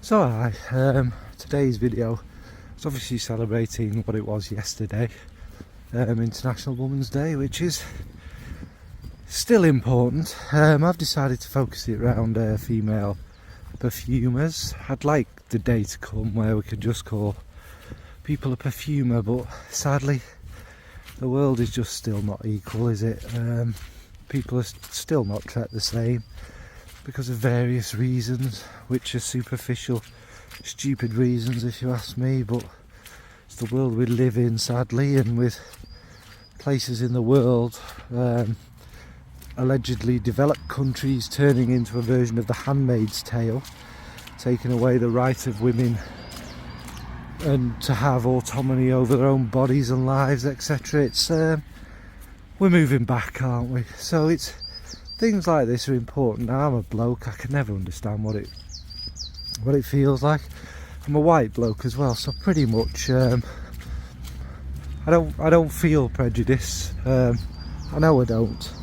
So today's video is obviously celebrating what it was yesterday, International Women's Day, which is still important. I've decided to focus it around female perfumers. I'd like the day to come where we could just call people a perfumer, but sadly the world is just still not equal, is it? People are still not treated the same because of various reasons, which are superficial, stupid reasons if you ask me, but it's the world we live in, sadly. And with places in the world, allegedly developed countries turning into a version of the Handmaid's Tale, taking away the right of women and to have autonomy over their own bodies and lives, etc. It's we're moving back, aren't we? So it's things like this are important. Now, I'm a bloke, I can never understand what it feels like. I'm a white bloke as well, so pretty much I don't feel prejudice. I know I don't,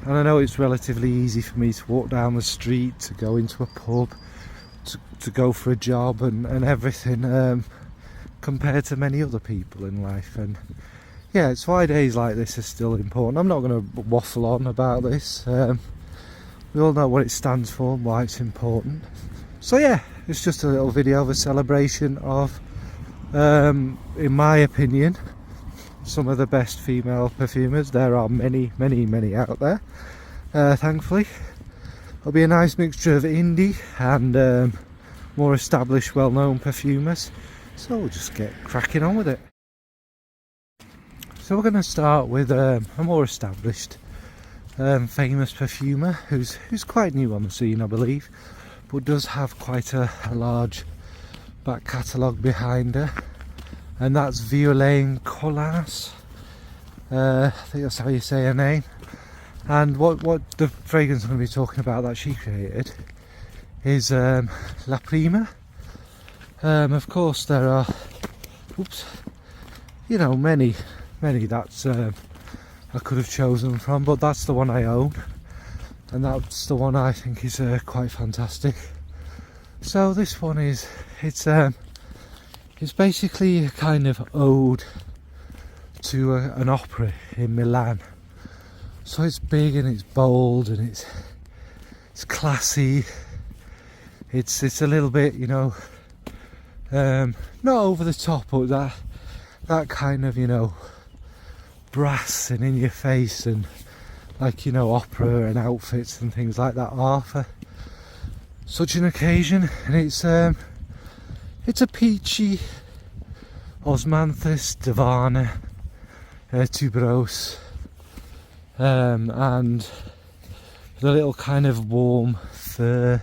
and I know it's relatively easy for me to walk down the street, to go into a pub, to go for a job and everything, compared to many other people in life. And yeah, it's why days like this are still important. I'm not going to waffle on about this. We all know what it stands for and why it's important. So yeah, it's just a little video of a celebration of, in my opinion, some of the best female perfumers. There are many out there, thankfully. It'll be a nice mixture of indie and more established, well-known perfumers. So we'll just get cracking on with it. So we're going to start with a more established, famous perfumer who's quite new on the scene, I believe, but does have quite a large back catalogue behind her, and that's Violaine Collas. I think that's how you say her name. And what the fragrance I'm going to be talking about that she created is La Prima. Of course there are, many that's I could have chosen from, but that's the one I own, and that's the one I think is quite fantastic. So this one it's basically a kind of ode to an opera in Milan. So it's big and it's bold and it's classy. It's a little bit, not over the top, but that kind of, brass and in your face, and like, opera and outfits and things like that are for such an occasion. And it's a peachy osmanthus, divana, tuberose, and the little kind of warm fur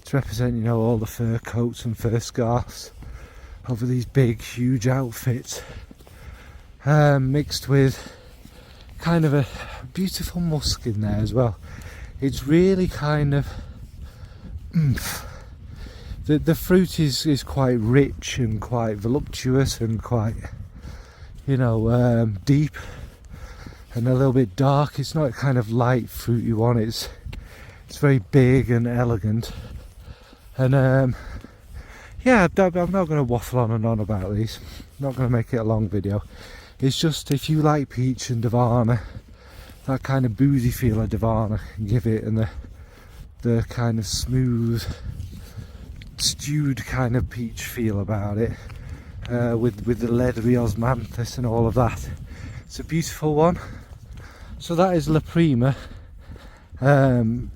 to represent, all the fur coats and fur scarves over these big huge outfits, mixed with kind of a beautiful musk in there as well. It's really kind of the fruit is quite rich and quite voluptuous and quite deep and a little bit dark. It's not a kind of light fruity one. It's very big and elegant. And yeah, I'm not going to waffle on and on about these. I'm not going to make it a long video. It's just, if you like peach and Divana, that kind of boozy feel of Divana can give it, and the kind of smooth, stewed kind of peach feel about it, with the leathery osmanthus and all of that. It's a beautiful one. So that is La Prima, from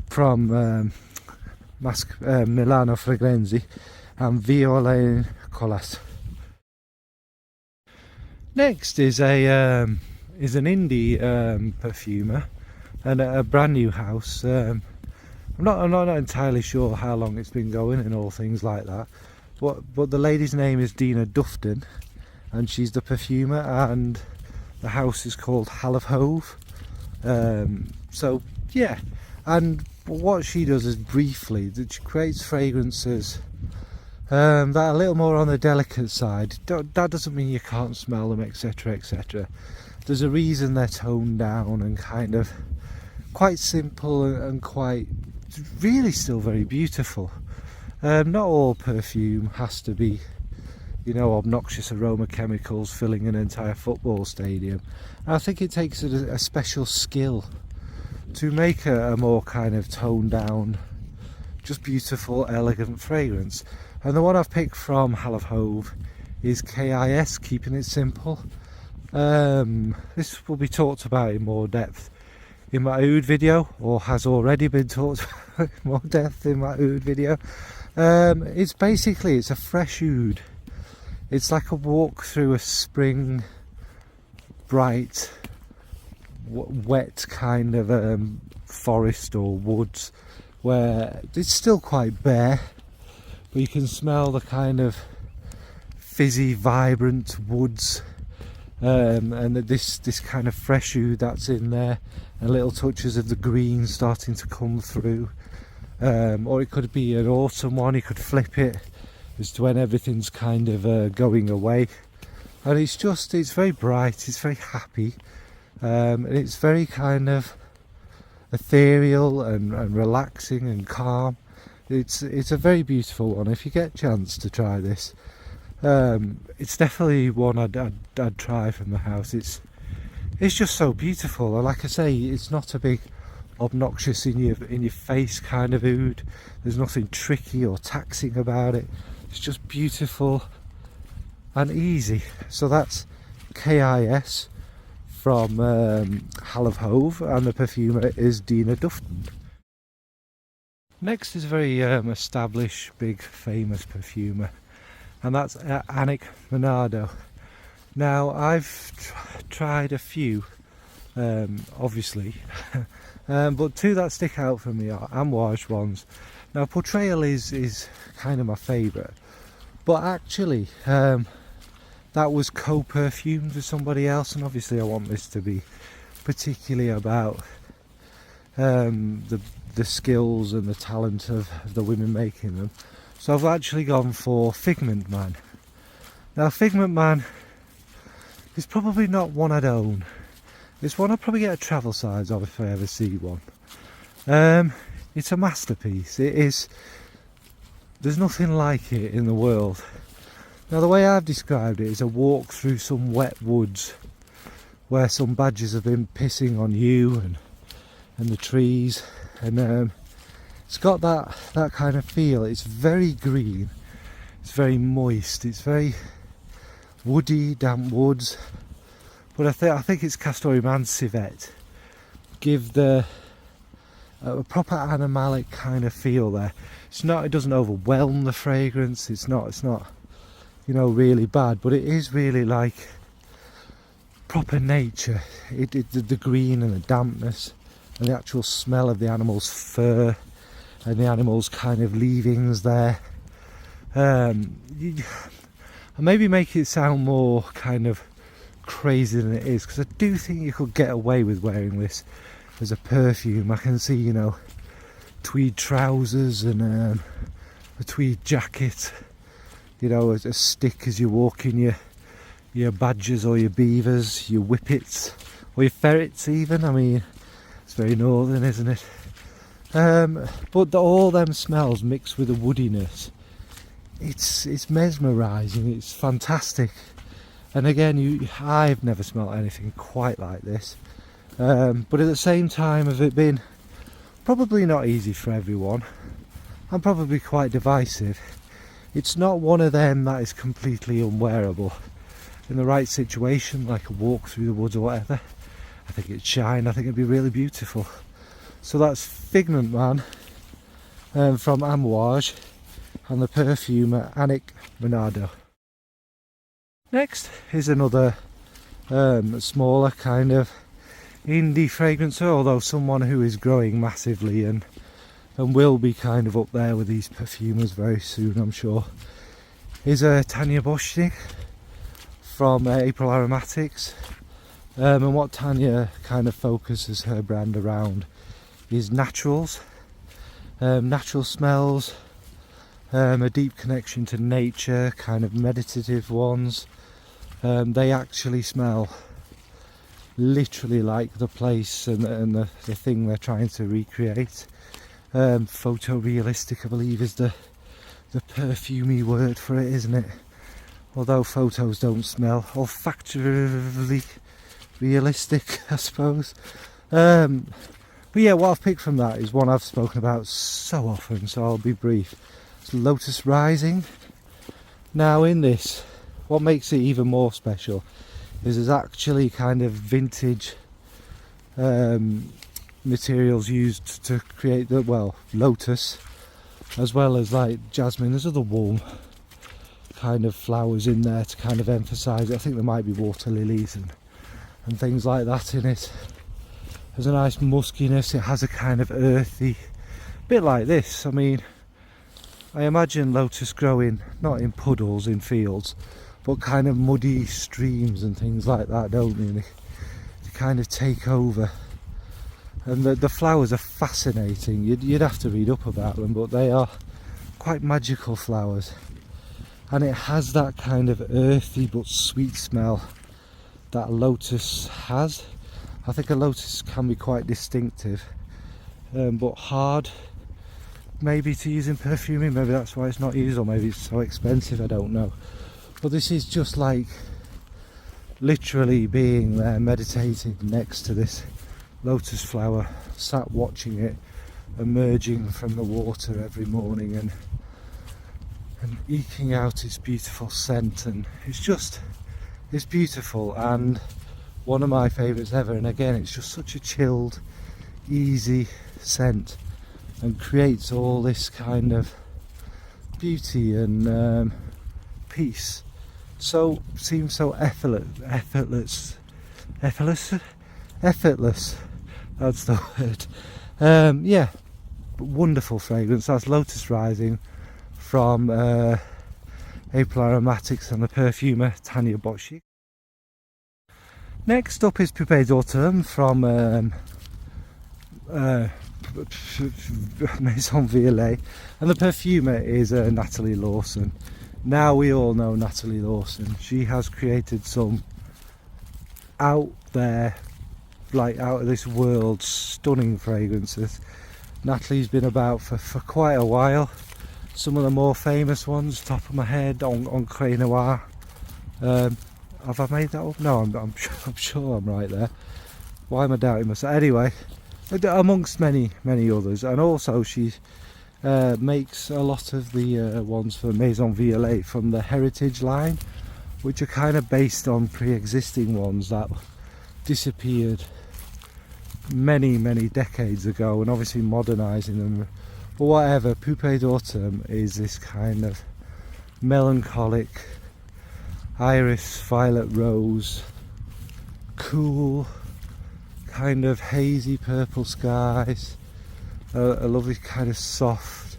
Milano Fragranze, and Violaine Collas. Next is an indie perfumer and a brand new house. I'm not entirely sure how long it's been going and all things like that. But the lady's name is Dinah Dufton, and she's the perfumer, and the house is called Hal of Hove. So yeah, and what she does is briefly that she creates fragrances that are a little more on the delicate side. That doesn't mean you can't smell them, etc, etc. There's a reason they're toned down and kind of quite simple and quite really still very beautiful. Not all perfume has to be, you know, obnoxious aroma chemicals filling an entire football stadium. I think it takes a special skill to make a more kind of toned down, just beautiful, elegant fragrance. And the one I've picked from Hal of Hove is K.I.S, keeping it simple. This will be talked about in more depth in my oud video, or has already been talked about in more depth in my oud video. It's a fresh oud. It's like a walk through a spring, bright, wet kind of forest or woods, where it's still quite bare, but you can smell the kind of fizzy, vibrant woods, and this kind of fresh oud that's in there, and little touches of the green starting to come through. Or it could be an autumn one. You could flip it as to when everything's kind of going away, and it's very bright, it's very happy, and it's very kind of ethereal and relaxing and calm. It's a very beautiful one. If you get a chance to try this, it's definitely one I'd try from the house. It's just so beautiful, and like I say, it's not a big obnoxious in your face kind of oud. There's nothing tricky or taxing about it. It's just beautiful and easy. So that's K.I.S from Hal of Hove, and the perfumer is Dinah Dufton. Next is a very established, big, famous perfumer, and that's Annick Menardo. Now I've tried a few, obviously, but two that stick out for me are Amouage ones. Now Portrayal is kind of my favourite, but actually that was co-perfumed with somebody else, and obviously I want this to be particularly about the skills and the talent of the women making them. So I've actually gone for Figment Man. Now Figment Man is probably not one I'd own. It's one I'd probably get a travel size of if I ever see one. It's a masterpiece. It is. There's nothing like it in the world. Now the way I've described it is a walk through some wet woods where some badgers have been pissing on you and the trees, and it's got that kind of feel. It's very green, it's very moist, it's very woody, damp woods, but I think its castoreum and civet give a proper animalic kind of feel there. It doesn't overwhelm the fragrance. It's not you know, really bad, but it is really like proper nature. The green and the dampness and the actual smell of the animal's fur and the animal's kind of leavings there. And maybe make it sound more kind of crazy than it is, because I do think you could get away with wearing this as a perfume. I can see, you know, tweed trousers and a tweed jacket, you know, a stick as you walk in your badgers or your beavers, your whippets or your ferrets even. I mean, it's very northern, isn't it? But all them smells mixed with the woodiness, it's mesmerising, it's fantastic. And again, I've never smelled anything quite like this, but at the same time of it being probably not easy for everyone and probably quite divisive, it's not one of them that is completely unwearable. In the right situation, like a walk through the woods or whatever, I think it'd shine. I think it'd be really beautiful. So that's Figment Man from Amouage, and the perfumer Annick Menardo. Next is another smaller kind of indie fragrancer, although someone who is growing massively and will be kind of up there with these perfumers very soon, I'm sure, is Tanja Bochnig from April Aromatics. And what Tanja kind of focuses her brand around is naturals, natural smells, a deep connection to nature, kind of meditative ones. They actually smell literally like the place and the thing they're trying to recreate. Photorealistic, I believe, is the perfumey word for it, isn't it? Although photos don't smell, olfactorily realistic, I suppose. But yeah, what I've picked from that is one I've spoken about so often, so I'll be brief. It's Lotus Rising. Now in this, what makes it even more special is there's actually kind of vintage materials used to create the, well, Lotus, as well as like jasmine. There's other warm kind of flowers in there to kind of emphasise it. I think there might be water lilies and things like that in it. There's a nice muskiness. It has a kind of earthy bit like this. I mean, I imagine Lotus growing not in puddles in fields, but kind of muddy streams and things like that, don't they? They kind of take over. And the flowers are fascinating. You'd have to read up about them, but they are quite magical flowers. And it has that kind of earthy but sweet smell that Lotus has. I think a Lotus can be quite distinctive, but hard maybe to use in perfuming. Maybe that's why it's not used, or maybe it's so expensive, I don't know. But this is just like literally being there meditating next to this Lotus flower, sat watching it emerging from the water every morning and eking out its beautiful scent. And it's beautiful, and one of my favourites ever. And again, it's just such a chilled, easy scent, and creates all this kind of beauty and peace. So seems so effortless. That's the word. Yeah, wonderful fragrance. That's Lotus Rising from April Aromatics and the perfumer Tanja Bochnig. Next up is Pourpre d'Automne from Maison Violaine, and the perfumer is Nathalie Lorson. Now we all know Nathalie Lorson. She has created some out there, like out of this world, stunning fragrances. Nathalie's been about for quite a while. Some of the more famous ones, top of my head, on Cré Noir. Have I made that up? No, I'm sure I'm right there. Why am I doubting myself? Anyway, amongst many others. And also she makes a lot of the ones for Maison Violaine from the Heritage line, which are kind of based on pre-existing ones that disappeared many decades ago, and obviously modernising them. But whatever, Pourpre d'Automne is this kind of melancholic iris, violet, rose, cool, kind of hazy purple skies, a lovely kind of soft,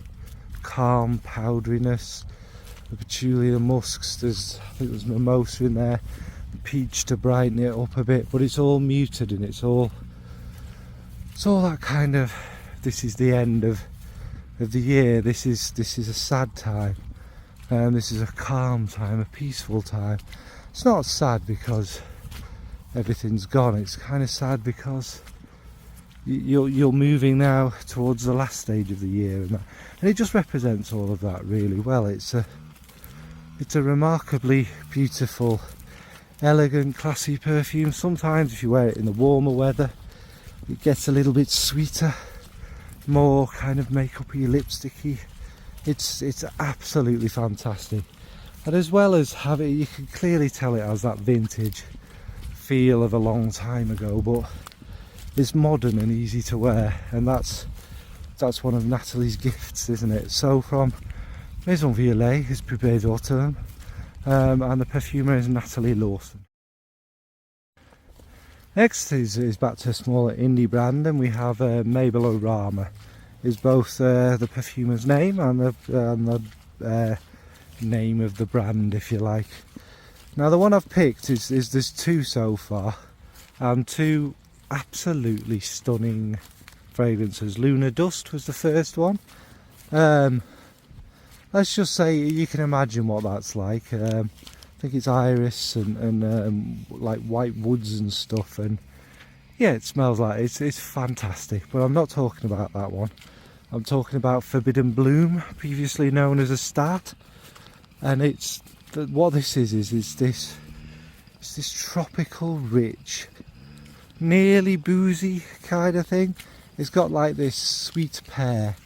calm powderiness, the patchouli, the musks. I think there's mimosa in there, peach to brighten it up a bit, but it's all muted, and it's all that kind of, this is the end of the year. This is a sad time, and this is a calm time, a peaceful time. It's not sad because everything's gone. It's kind of sad because you're moving now towards the last stage of the year, and it just represents all of that really well. It's a remarkably beautiful, elegant, classy perfume. Sometimes if you wear it in the warmer weather, it gets a little bit sweeter, more kind of makeup-y, lipsticky. It's absolutely fantastic. And as well as having, you can clearly tell it has that vintage feel of a long time ago, but it's modern and easy to wear, and that's one of Nathalie's gifts, isn't it? So from Maison Violaine is Pourpre d'Automne, and the perfumer is Nathalie Lorson. Next is back to a smaller indie brand, and we have Mabelle O Rama. Is both the perfumer's name and the name of the brand, if you like. Now the one I've picked is there's two so far, and two absolutely stunning fragrances. Lunar Dust was the first one. Let's just say you can imagine what that's like. I think it's iris and like white woods and stuff, and yeah, it smells like it's fantastic. But I'm not talking about that one. I'm talking about Forbidden Bloom, previously known as a Start, and it's what this is this tropical, rich, nearly boozy kind of thing. It's got like this sweet pear,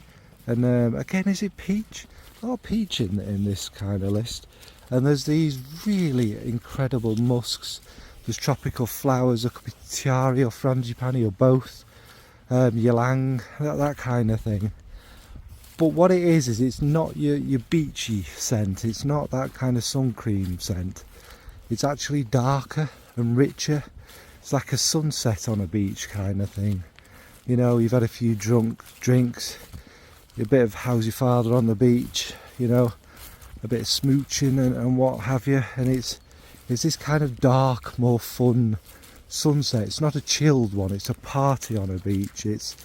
and again, is it peach? A lot of peach in this kind of list. And there's these really incredible musks. There's tropical flowers, there could be tiare or frangipani or both, ylang, that kind of thing. But what it is it's not your beachy scent. It's not that kind of sun cream scent. It's actually darker and richer. It's like a sunset on a beach kind of thing. You know, you've had a few drinks, a bit of how's your father on the beach, you know, a bit of smooching and what have you, and it's this kind of dark, more fun sunset. It's not a chilled one, it's a party on a beach. It's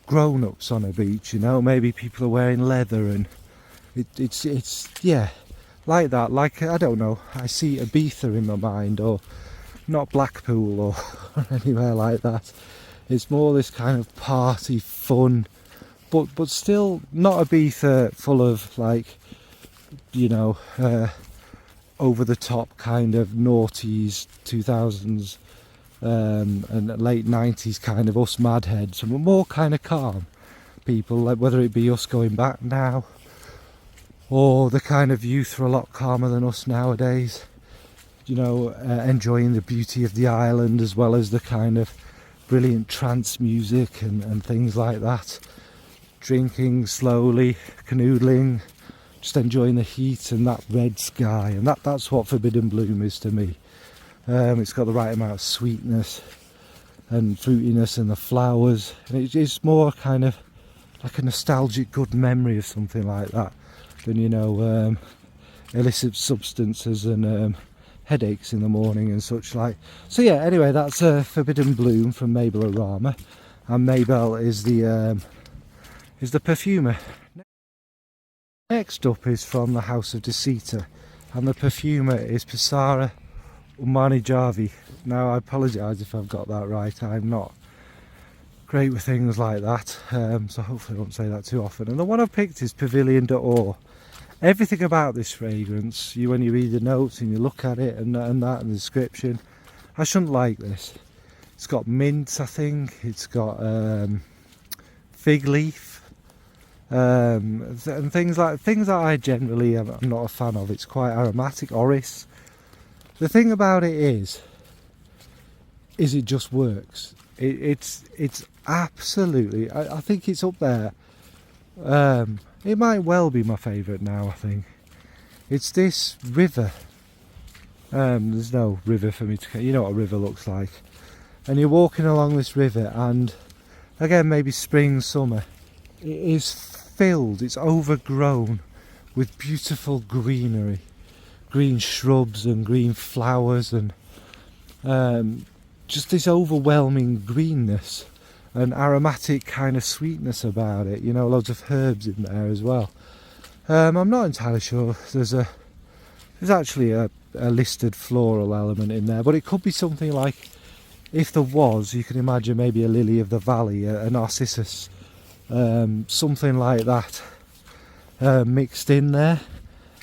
grown-ups on a beach, you know, maybe people are wearing leather, and it's yeah, like that. Like, I don't know, I see Ibiza in my mind, or not Blackpool or anywhere like that. It's more this kind of party fun, but still not Ibiza full of, like, you know, over the top kind of noughties, 2000s and late 90s kind of us madheads, and we're more kind of calm people, like whether it be us going back now or the kind of youth are a lot calmer than us nowadays, you know, enjoying the beauty of the island as well as the kind of brilliant trance music and things like that, drinking slowly, canoodling, just enjoying the heat and that red sky, and that's what Forbidden Bloom is to me. It's got the right amount of sweetness and fruitiness in the flowers, and it's more kind of like a nostalgic good memory of something like that than, you know, illicit substances and headaches in the morning and such like. So yeah, anyway, that's Forbidden Bloom from Mabelle O Rama, and Mabelle is the perfumer. Next up is from the house of Dusita, and the perfumer is Pissara Umavijani. Now, I apologise if I've got that right. I'm not great with things like that, so hopefully I won't say that too often. And the one I've picked is Pavillion d'Or. Everything about this fragrance, when you read the notes and you look at it and that and the description, I shouldn't like this. It's got mint, I think. It's got fig leaf, and things that I generally am not a fan of. It's quite aromatic, orris. The thing about it is it just works. It's absolutely, I think it's up there. It might well be my favourite now, I think. It's this river. There's no river for me to, you know what a river looks like. And you're walking along this river, and again, maybe spring, summer, it is filled, it's overgrown with beautiful greenery. Green shrubs and green flowers, and just this overwhelming greenness and aromatic kind of sweetness about it, you know, loads of herbs in there as well. I'm not entirely sure there's actually a listed floral element in there, but it could be something like, if there was, you can imagine maybe a lily of the valley, a narcissus, something like that mixed in there.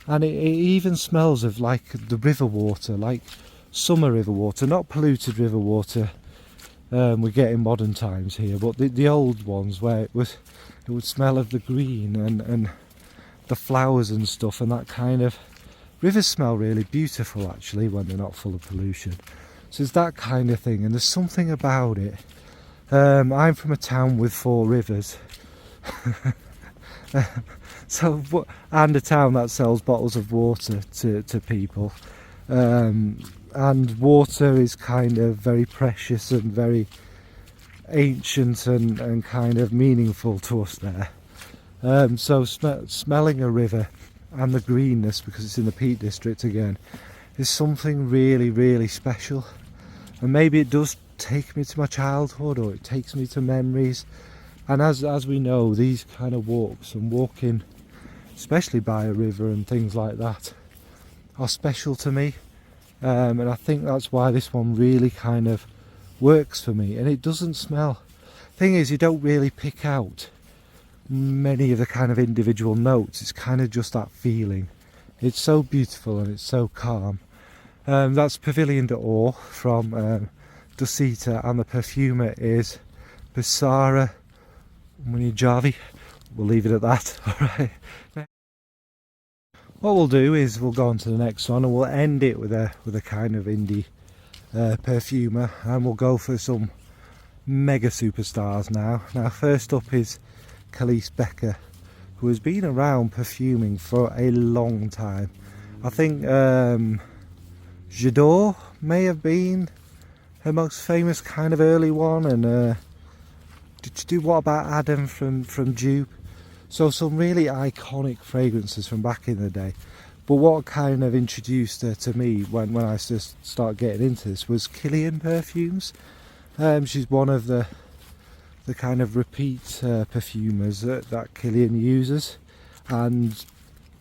And it even smells of like the river water, like summer river water, not polluted river water we get in modern times here, but the old ones where it would smell of the green and the flowers and stuff, and that kind of rivers smell really beautiful actually when they're not full of pollution. So it's that kind of thing, and there's something about it. I'm from a town with 4 rivers. And a town that sells bottles of water to people, and water is kind of very precious and very ancient and kind of meaningful to us there. So smelling a river and the greenness, because it's in the Peak District again, is something really, really special. And maybe it does take me to my childhood, or it takes me to memories. And as we know, these kind of walks and walking, especially by a river and things like that, are special to me, and I think that's why this one really kind of works for me. And it doesn't smell, I thing is, you don't really pick out many of the kind of individual notes. It's kind of just that feeling. It's so beautiful and it's so calm. That's Pavilion d'Or from Dusita, and the perfumer is Pissara Umavijani. We'll leave it at that. Alright. What we'll do is we'll go on to the next one, and we'll end it with a kind of indie perfumer, and we'll go for some mega superstars now. Now, first up is Calice Becker, who has been around perfuming for a long time. I think J'adore may have been her most famous kind of early one, and did you do What About Adam from Dupe? So some really iconic fragrances from back in the day. But what kind of introduced her to me when I just started getting into this was Kilian perfumes. She's one of the kind of repeat perfumers that Kilian uses, and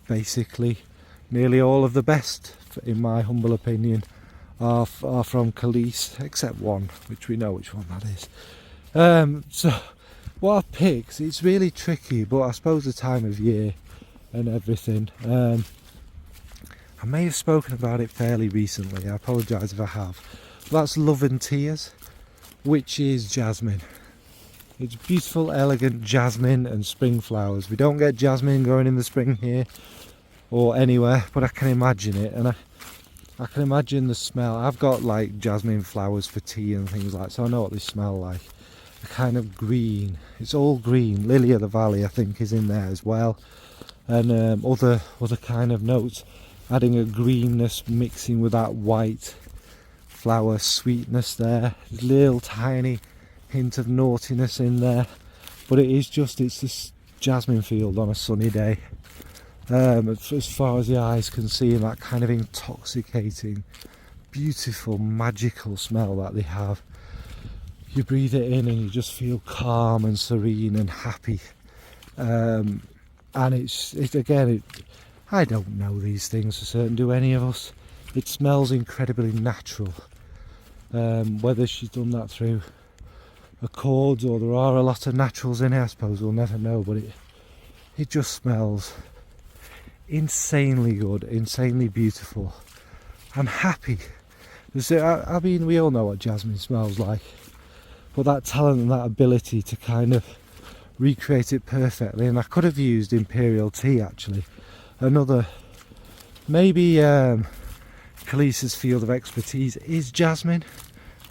basically nearly all of the best, in my humble opinion, are from Calice, except one, which we know which one that is. So what I've picked, it's really tricky, but I suppose the time of year and everything. I may have spoken about it fairly recently, I apologise if I have. But that's Love and Tears, which is jasmine. It's beautiful, elegant jasmine and spring flowers. We don't get jasmine growing in the spring here or anywhere, but I can imagine it, and I can imagine the smell. I've got like jasmine flowers for tea and things like that, so I know what they smell like. A kind of green, it's all green. Lily of the Valley I think is in there as well, and other kind of notes, adding a greenness mixing with that white flower sweetness there. There's a little tiny hint of naughtiness in there, but it's this jasmine field on a sunny day, as far as the eyes can see, and that kind of intoxicating, beautiful, magical smell that they have. You breathe it in and you just feel calm and serene and happy, and it's again, I don't know these things for certain, do any of us? It smells incredibly natural. Whether she's done that through accords or there are a lot of naturals in it, I suppose we'll never know, but it just smells insanely good, insanely beautiful and happy. I mean, we all know what jasmine smells like, but that talent and that ability to kind of recreate it perfectly. And I could have used Imperial Tea actually, another, maybe Calice's field of expertise is jasmine.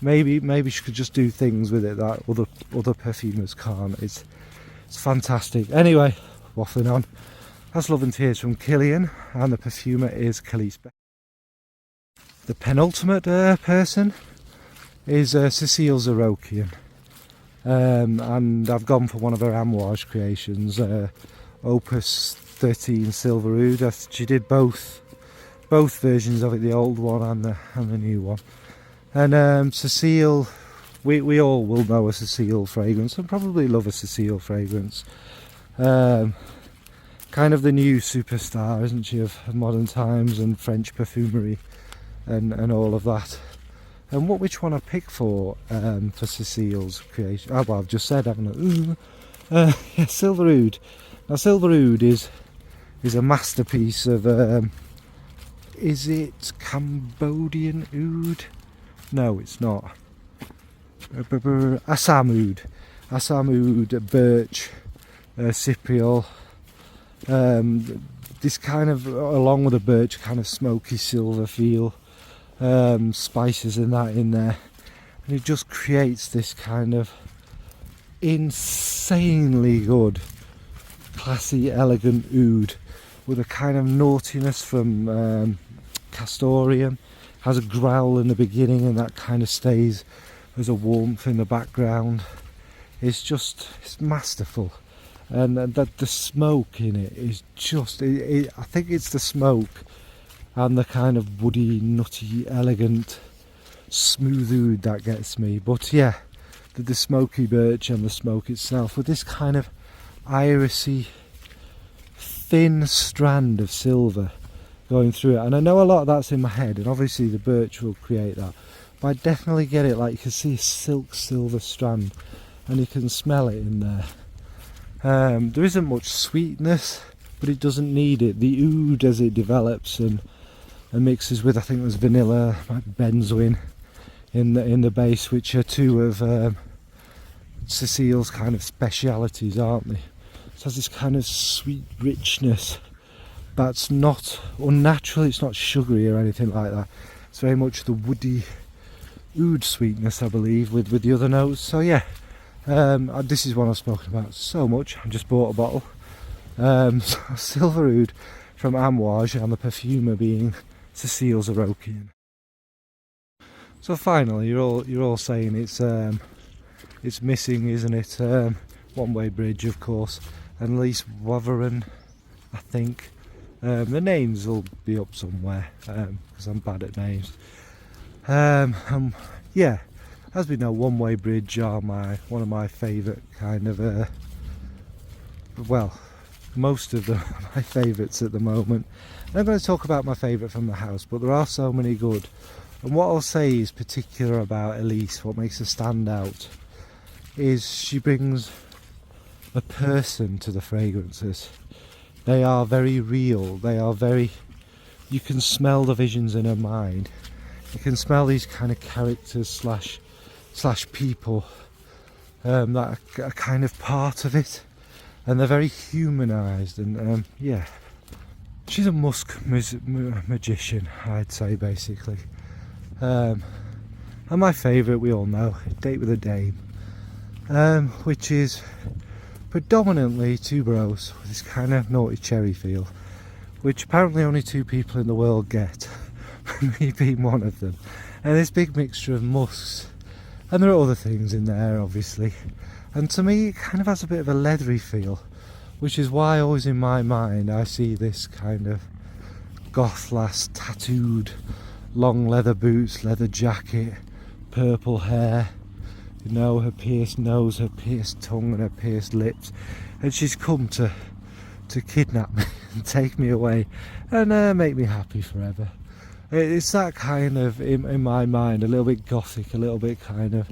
Maybe she could just do things with it that other perfumers can't. It's fantastic. Anyway, waffling on. That's Love and Tears from Kilian, and the perfumer is Calice Becker. The penultimate person is Cécile Zarokian, and I've gone for one of her Amouage creations, Opus 13 Silver Oud. She did both versions of it, the old one and the new one. And Cécile, we all will know a Cécile fragrance and probably love a Cécile fragrance. Kind of the new superstar, isn't she, of modern times and French perfumery and all of that. And which one I pick for Cécile's creation? Oh, well, I've just said, haven't I? Yeah, Silver Oud. Now, Silver Oud is a masterpiece of, is it Cambodian oud? No, it's not. Assam oud, birch, cypriol. This kind of, along with the birch, kind of smoky silver feel. Spices and that in there, and it just creates this kind of insanely good, classy, elegant oud with a kind of naughtiness from castoreum. Has a growl in the beginning and that kind of stays as a warmth in the background. It's masterful, and that the smoke in it is just, I think it's the smoke and the kind of woody, nutty, elegant, smooth oud that gets me. But yeah, the smoky birch and the smoke itself with this kind of irisy, thin strand of silver going through it. And I know a lot of that's in my head, and obviously the birch will create that, but I definitely get it, like you can see a silk silver strand, and you can smell it in there. There isn't much sweetness, but it doesn't need it. The oud, as it develops and mixes with, I think there's vanilla, like benzoin in the base, which are two of Cecile's kind of specialities, aren't they? It has this kind of sweet richness that's not unnatural, it's not sugary or anything like that. It's very much the woody oud sweetness, I believe, with the other notes. So yeah, this is one I've spoken about so much. I just bought a bottle. Silver oud from Amouage, and the perfumer being Cecile's Arokian. So finally, you're all saying it's missing, isn't it? One Way Bridge, of course, and Lise Waveren, I think. The names will be up somewhere because I'm bad at names. Yeah, as we know, One Way Bridge are one of my favourite kind of. Well, most of them are my favourites at the moment. I'm going to talk about my favourite from the house, but there are so many good. And what I'll say is particular about Elise, what makes her stand out, is she brings a person to the fragrances. They are very real. They are very. You can smell the visions in her mind. You can smell these kind of characters slash people that are kind of part of it, and they're very humanised. And yeah, she's a musk magician, I'd say, basically. And my favourite, we all know, Date with a Dame, which is predominantly tuberose with this kind of naughty cherry feel, which apparently only 2 people in the world get, me being one of them. And this big mixture of musks, and there are other things in there obviously, and to me it kind of has a bit of a leathery feel, which is why always in my mind I see this kind of goth lass, tattooed, long leather boots, leather jacket, purple hair, you know, her pierced nose, her pierced tongue and her pierced lips, and she's come to kidnap me and take me away and make me happy forever. It's that kind of, in my mind, a little bit gothic, a little bit kind of,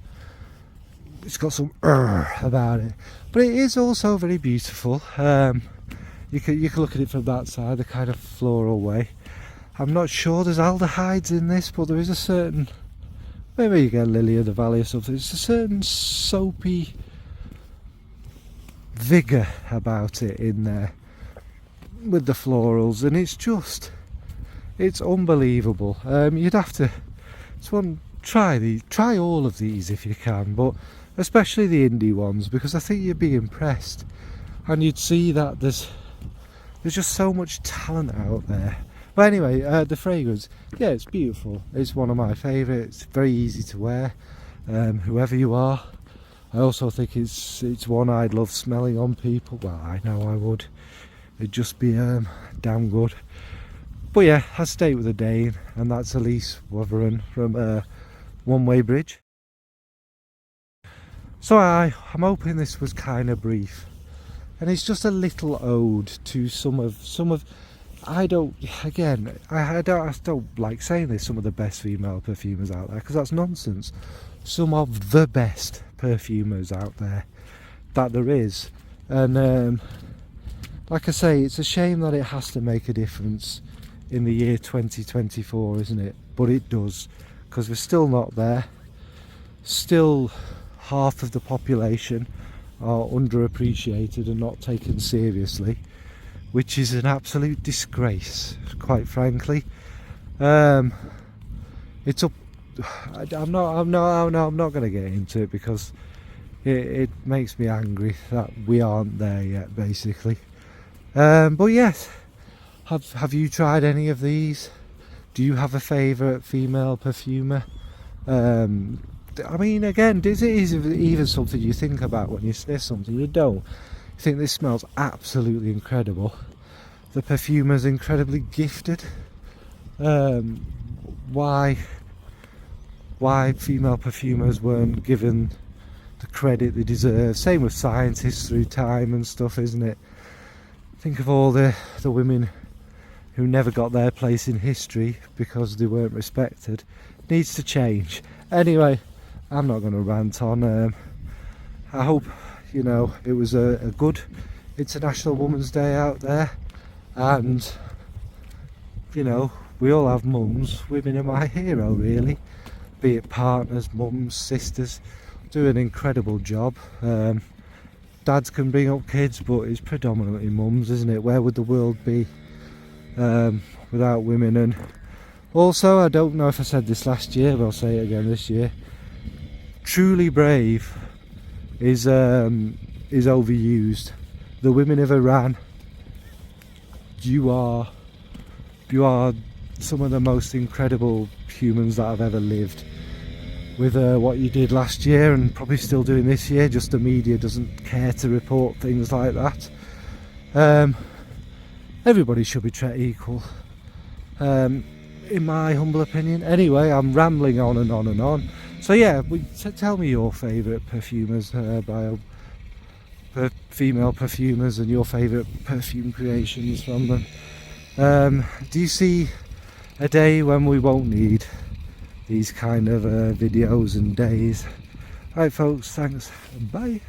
it's got some about it, but it is also very beautiful. You can look at it from that side, the kind of floral way. I'm not sure there's aldehydes in this, but there is a certain, maybe you get Lily of the Valley or something, it's a certain soapy vigour about it in there with the florals, and it's unbelievable. You'd have to try all of these if you can, but especially the indie ones, because I think you'd be impressed and you'd see that there's just so much talent out there. But anyway, the fragrance, yeah, it's beautiful. It's one of my favourites. It's very easy to wear, whoever you are. I also think it's one I'd love smelling on people. Well, I know I would. It'd just be damn good. But yeah, that's Date with a Dame, and that's Elise Waveren from One Way Bridge. So I'm hoping this was kind of brief, and it's just a little ode to some of. I don't like saying this, some of the best female perfumers out there, because that's nonsense. Some of the best perfumers out there that there is, and like I say, it's a shame that it has to make a difference in the year 2024, isn't it? But it does, because we're still not there. Still, half of the population are underappreciated and not taken seriously, which is an absolute disgrace, quite frankly. It's up. I'm not going to get into it, because it makes me angry that we aren't there yet, basically. But yes, have you tried any of these? Do you have a favourite female perfumer? I mean, again, is it even something you think about when you sniff something? You don't. You think this smells absolutely incredible. The perfumer's incredibly gifted. Why female perfumers weren't given the credit they deserve? Same with scientists through time and stuff, isn't it? Think of all the women who never got their place in history because they weren't respected. Needs to change. Anyway, I'm not going to rant on. I hope, you know, it was a good International Women's Day out there, and, you know, we all have mums. Women are my hero, really, be it partners, mums, sisters, do an incredible job. Dads can bring up kids, but it's predominantly mums, isn't it? Where would the world be without women? And also, I don't know if I said this last year, but I'll say it again this year, truly brave is overused. The women of Iran, you are some of the most incredible humans that have ever lived. With what you did last year, and probably still doing this year, just the media doesn't care to report things like that. Everybody should be treated equal, in my humble opinion. Anyway, I'm rambling on and on and on. So yeah, tell me your favourite perfumers, female perfumers, and your favourite perfume creations from them. Do you see a day when we won't need these kind of videos and days? Right folks, thanks, bye.